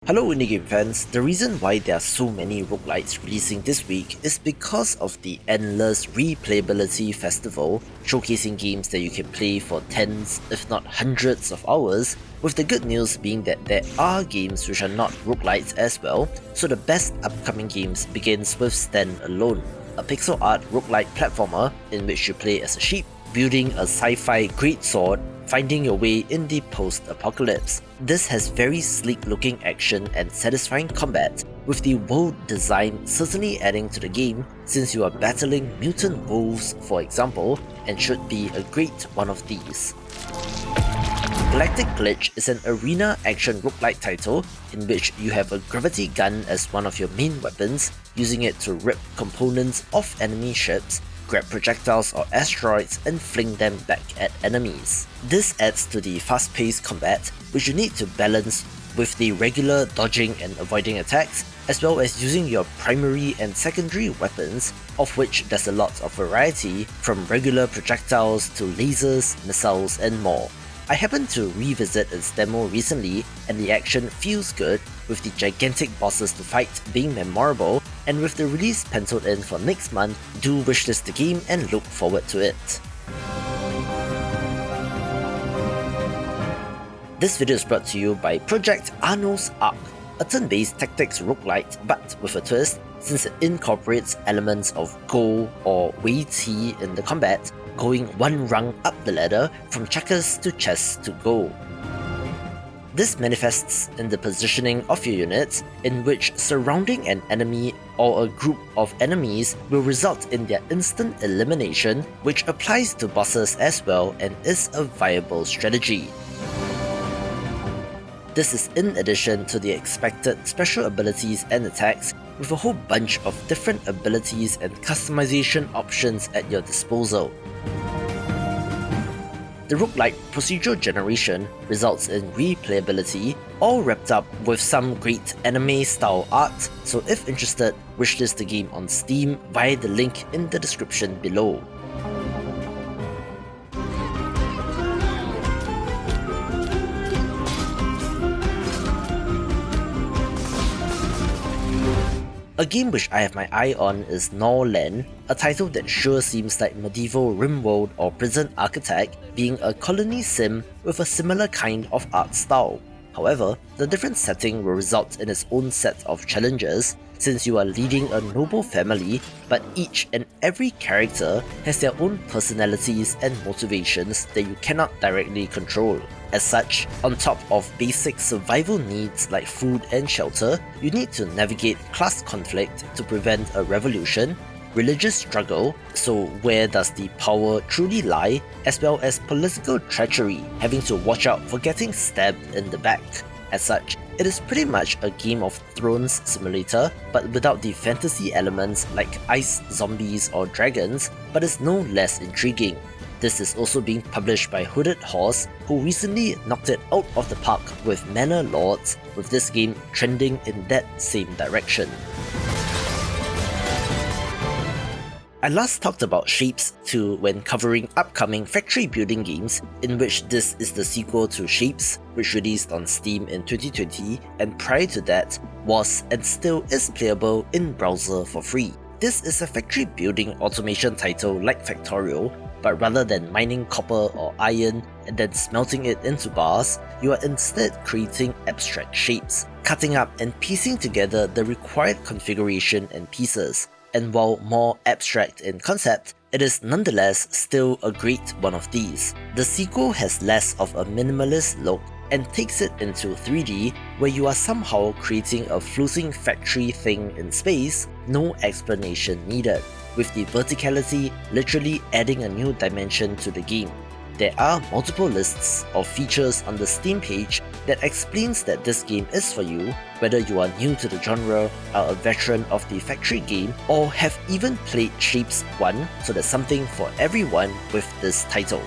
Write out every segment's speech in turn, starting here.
Hello indie game fans, the reason why there are so many roguelites releasing this week is because of the endless Replayability festival, showcasing games that you can play for tens if not hundreds of hours, with the good news being that there are games which are not roguelites as well, so the best upcoming games begins with Stand Alone, a pixel art roguelite platformer in which you play as a sheep, building a sci-fi greatsword, finding your way in the post-apocalypse. This has very sleek looking action and satisfying combat, with the world design certainly adding to the game since you are battling mutant wolves for example, and should be a great one of these. Galactic Glitch is an arena action roguelite title in which you have a gravity gun as one of your main weapons, using it to rip components off enemy ships, grab projectiles or asteroids and fling them back at enemies. This adds to the fast-paced combat, which you need to balance with the regular dodging and avoiding attacks, as well as using your primary and secondary weapons, of which there's a lot of variety, from regular projectiles to lasers, missiles and more. I happened to revisit its demo recently and the action feels good, with the gigantic bosses to fight being memorable, and with the release penciled in for next month, do wishlist the game and look forward to it. This video is brought to you by Project AHNO's Ark, a turn-based tactics roguelite but with a twist, since it incorporates elements of Go or Wei Qi in the combat, going one rung up the ladder from checkers to chess to Go. This manifests in the positioning of your units, in which surrounding an enemy or a group of enemies will result in their instant elimination, which applies to bosses as well and is a viable strategy. This is in addition to the expected special abilities and attacks, with a whole bunch of different abilities and customization options at your disposal. The roguelike procedural generation results in replayability, all wrapped up with some great anime-style art, so if interested, wishlist the game on Steam via the link in the description below. A game which I have my eye on is Norland, a title that sure seems like medieval rimworld or prison architect, being a colony sim with a similar kind of art style. However, the different setting will result in its own set of challenges, since you are leading a noble family, but each and every character has their own personalities and motivations that you cannot directly control. As such, on top of basic survival needs like food and shelter, you need to navigate class conflict to prevent a revolution, religious struggle, so where does the power truly lie, as well as political treachery, having to watch out for getting stabbed in the back. As such, it is pretty much a Game of Thrones simulator, but without the fantasy elements like ice zombies or dragons, but is no less intriguing. This is also being published by Hooded Horse, who recently knocked it out of the park with Manor Lords, with this game trending in that same direction. I last talked about Shapez 2 when covering upcoming factory building games, in which this is the sequel to Shapez, which released on Steam in 2020, and prior to that was and still is playable in browser for free. This is a factory building automation title like Factorial, but rather than mining copper or iron and then smelting it into bars, you are instead creating abstract shapes, cutting up and piecing together the required configuration and pieces. And while more abstract in concept, it is nonetheless still a great one of these. The sequel has less of a minimalist look and takes it into 3D, where you are somehow creating a floating factory thing in space, no explanation needed, with the verticality literally adding a new dimension to the game. There are multiple lists of features on the Steam page that explains that this game is for you, whether you are new to the genre, are a veteran of the factory game, or have even played Shapez 1, so there's something for everyone with this title.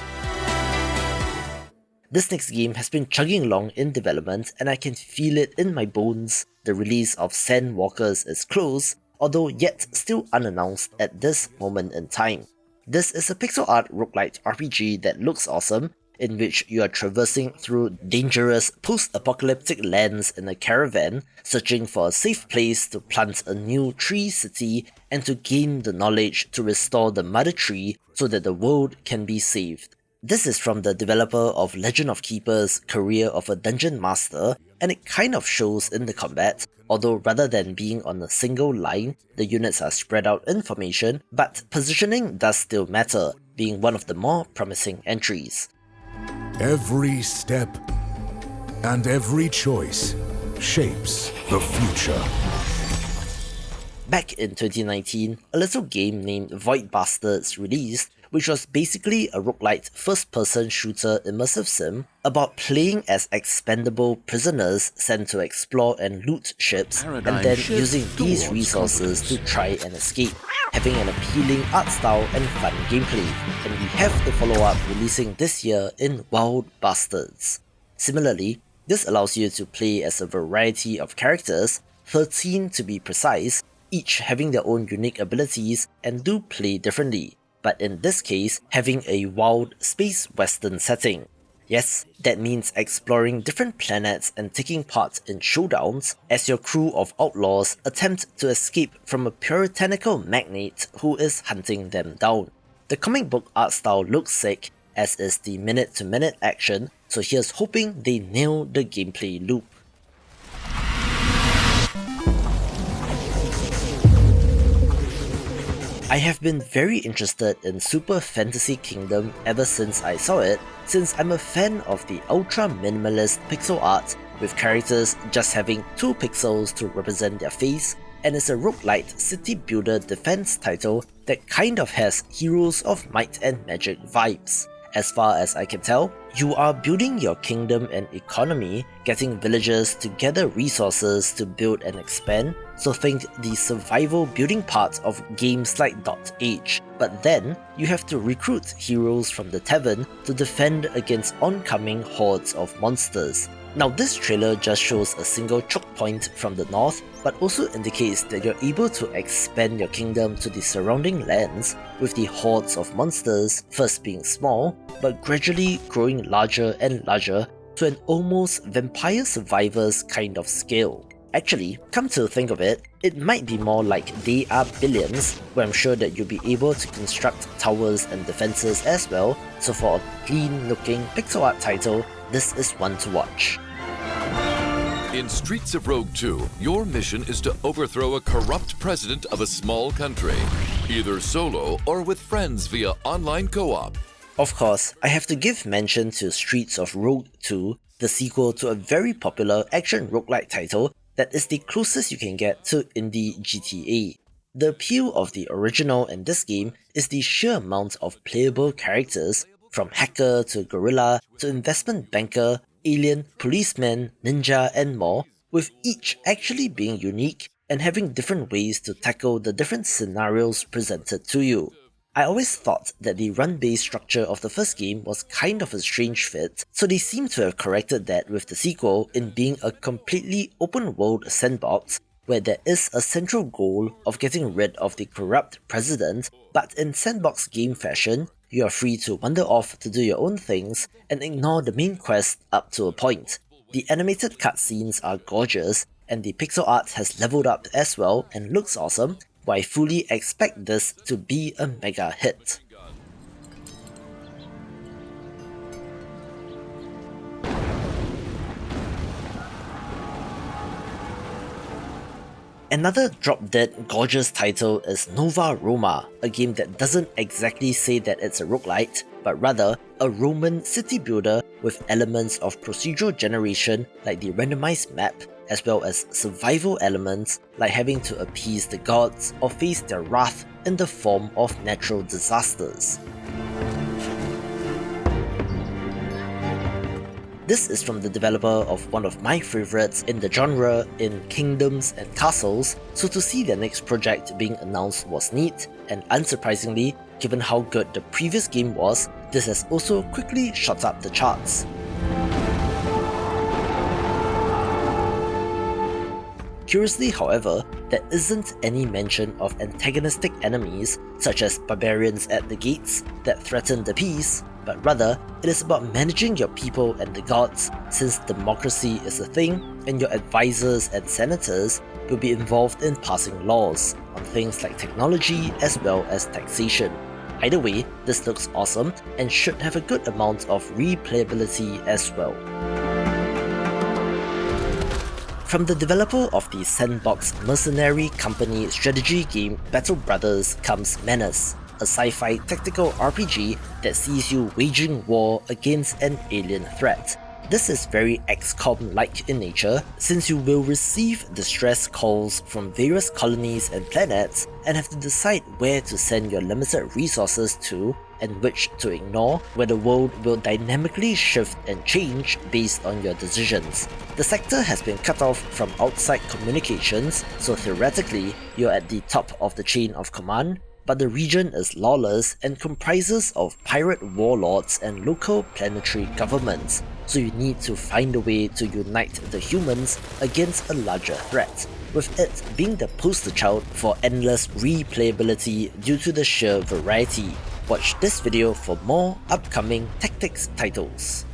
This next game has been chugging along in development and I can feel it in my bones. The release of Sandwalkers is close, although yet still unannounced at this moment in time. This is a pixel art roguelite RPG that looks awesome, in which you are traversing through dangerous post-apocalyptic lands in a caravan, searching for a safe place to plant a new tree city and to gain the knowledge to restore the mother tree so that the world can be saved. This is from the developer of Legend of Keeper's Career of a Dungeon Master, and it kind of shows in the combat, although rather than being on a single line, the units are spread out in formation, but positioning does still matter, being one of the more promising entries. Every step and every choice shapes the future. Back in 2019, a little game named Void Bastards released, which was basically a roguelite first-person shooter immersive sim about playing as expendable prisoners sent to explore and loot ships, and then using these resources to try and escape, having an appealing art style and fun gameplay, and we have the follow-up releasing this year in Wild Bastards. Similarly, this allows you to play as a variety of characters, 13 to be precise, each having their own unique abilities and do play differently, but in this case, having a wild space western setting. Yes, that means exploring different planets and taking part in showdowns as your crew of outlaws attempt to escape from a puritanical magnate who is hunting them down. The comic book art style looks sick, as is the minute-to-minute action, so here's hoping they nail the gameplay loop. I have been very interested in Super Fantasy Kingdom ever since I saw it, since I'm a fan of the ultra minimalist pixel art with characters just having 2 pixels to represent their face, and it's a roguelite city builder defense title that kind of has Heroes of Might and Magic vibes. As far as I can tell, you are building your kingdom and economy, getting villagers to gather resources to build and expand, so think the survival building part of games like .H, but then you have to recruit heroes from the tavern to defend against oncoming hordes of monsters. Now this trailer just shows a single choke point from the north, but also indicates that you're able to expand your kingdom to the surrounding lands, with the hordes of monsters first being small, but gradually growing larger and larger to an almost Vampire Survivors kind of scale. Actually, come to think of it, it might be more like They Are Billions, where I'm sure that you'll be able to construct towers and defenses as well, so for a clean looking pixel art title, this is one to watch. In Streets of Rogue 2, your mission is to overthrow a corrupt president of a small country, either solo or with friends via online co-op. Of course, I have to give mention to Streets of Rogue 2, the sequel to a very popular action roguelike title that is the closest you can get to indie GTA. The appeal of the original and this game is the sheer amount of playable characters, from hacker to gorilla to investment banker, alien, policeman, ninja and more, with each actually being unique and having different ways to tackle the different scenarios presented to you. I always thought that the run-based structure of the first game was kind of a strange fit, so they seem to have corrected that with the sequel in being a completely open-world sandbox where there is a central goal of getting rid of the corrupt president, but in sandbox game fashion, you are free to wander off to do your own things and ignore the main quest up to a point. The animated cutscenes are gorgeous, and the pixel art has leveled up as well and looks awesome, but I fully expect this to be a mega hit. Another drop-dead gorgeous title is Nova Roma, a game that doesn't exactly say that it's a roguelite, but rather a Roman city builder with elements of procedural generation like the randomized map, as well as survival elements like having to appease the gods or face their wrath in the form of natural disasters. This is from the developer of one of my favourites in the genre in Kingdoms and Castles, so to see their next project being announced was neat, and unsurprisingly, given how good the previous game was, this has also quickly shot up the charts. Curiously, however, there isn't any mention of antagonistic enemies such as barbarians at the gates that threaten the peace, but rather it is about managing your people and the gods, since democracy is a thing and your advisors and senators will be involved in passing laws on things like technology as well as taxation. Either way, this looks awesome and should have a good amount of replayability as well. From the developer of the sandbox mercenary company strategy game Battle Brothers comes Menace, a sci-fi tactical RPG that sees you waging war against an alien threat. This is very XCOM-like in nature, since you will receive distress calls from various colonies and planets and have to decide where to send your limited resources to and which to ignore, where the world will dynamically shift and change based on your decisions. The sector has been cut off from outside communications, so theoretically you're at the top of the chain of command, but the region is lawless and comprises of pirate warlords and local planetary governments, so you need to find a way to unite the humans against a larger threat, with it being the poster child for endless replayability due to the sheer variety. Watch this video for more upcoming tactics titles.